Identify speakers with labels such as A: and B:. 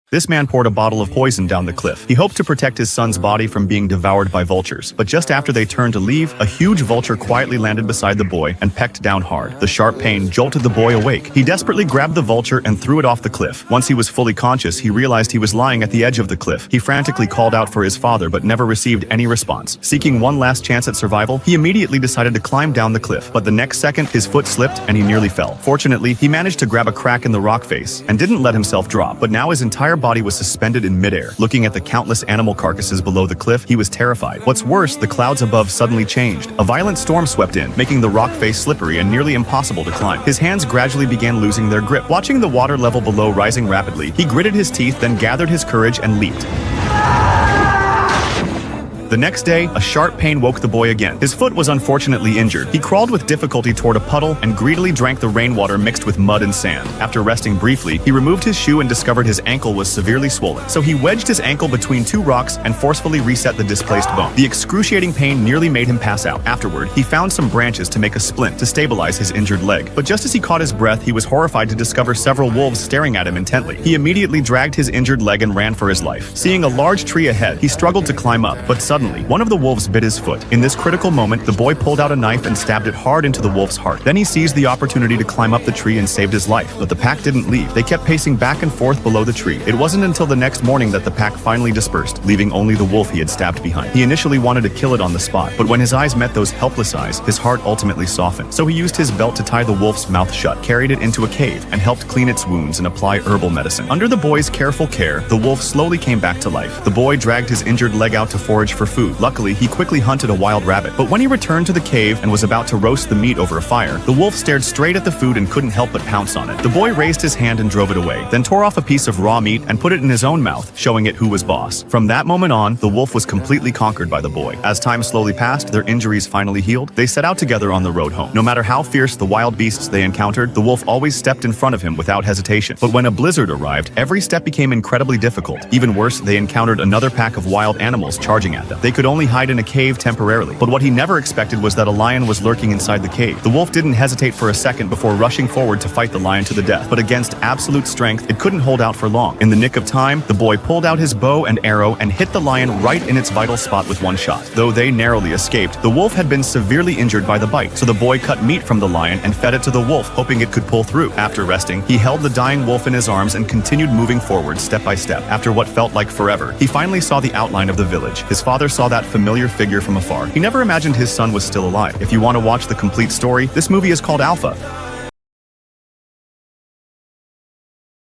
A: This man poured a bottle of poison down the cliff. He hoped to protect his son's body from being devoured by vultures. But just after they turned to leave, a huge vulture quietly landed beside the boy and pecked down hard. The sharp pain jolted the boy awake. He desperately grabbed the vulture and threw it off the cliff. Once he was fully conscious, he realized he was lying at the edge of the cliff. He frantically called out for his father but never received any response. Seeking one last chance at survival, he immediately decided to climb down the cliff. But the next second, his foot slipped and he nearly fell. Fortunately, he managed to grab a crack in the rock face and didn't let himself drop. But now his entire body was suspended in midair. Looking at the countless animal carcasses below the cliff, he was terrified. What's worse, the clouds above suddenly changed. A violent storm swept in, making the rock face slippery and nearly impossible to climb. His hands gradually began losing their grip. Watching the water level below rising rapidly, he gritted his teeth, then gathered his courage and leaped. The next day, a sharp pain woke the boy again. His foot was unfortunately injured. He crawled with difficulty toward a puddle and greedily drank the rainwater mixed with mud and sand. After resting briefly, he removed his shoe and discovered his ankle was severely swollen. So he wedged his ankle between two rocks and forcefully reset the displaced bone. The excruciating pain nearly made him pass out. Afterward, he found some branches to make a splint to stabilize his injured leg. But just as he caught his breath, he was horrified to discover several wolves staring at him intently. He immediately dragged his injured leg and ran for his life. Seeing a large tree ahead, he struggled to climb up, but suddenly, one of the wolves bit his foot. In this critical moment, the boy pulled out a knife and stabbed it hard into the wolf's heart. Then he seized the opportunity to climb up the tree and saved his life. But the pack didn't leave. They kept pacing back and forth below the tree. It wasn't until the next morning that the pack finally dispersed, leaving only the wolf he had stabbed behind. He initially wanted to kill it on the spot, but when his eyes met those helpless eyes, his heart ultimately softened. So he used his belt to tie the wolf's mouth shut, carried it into a cave, and helped clean its wounds and apply herbal medicine. Under the boy's careful care, the wolf slowly came back to life. The boy dragged his injured leg out to forage for food. Luckily, he quickly hunted a wild rabbit. But when he returned to the cave and was about to roast the meat over a fire, the wolf stared straight at the food and couldn't help but pounce on it. The boy raised his hand and drove it away, then tore off a piece of raw meat and put it in his own mouth, showing it who was boss. From that moment on, the wolf was completely conquered by the boy. As time slowly passed, their injuries finally healed. They set out together on the road home. No matter how fierce the wild beasts they encountered, the wolf always stepped in front of him without hesitation. But when a blizzard arrived, every step became incredibly difficult. Even worse, they encountered another pack of wild animals charging at them. They could only hide in a cave temporarily, but what he never expected was that a lion was lurking inside the cave. The wolf didn't hesitate for a second before rushing forward to fight the lion to the death, but against absolute strength, it couldn't hold out for long. In the nick of time, the boy pulled out his bow and arrow and hit the lion right in its vital spot with one shot. Though they narrowly escaped, the wolf had been severely injured by the bite, so the boy cut meat from the lion and fed it to the wolf, hoping it could pull through. After resting, he held the dying wolf in his arms and continued moving forward step by step. After what felt like forever, he finally saw the outline of the village. His father saw that familiar figure from afar. He never imagined his son was still alive. If you want to watch the complete story, this movie is called Alpha.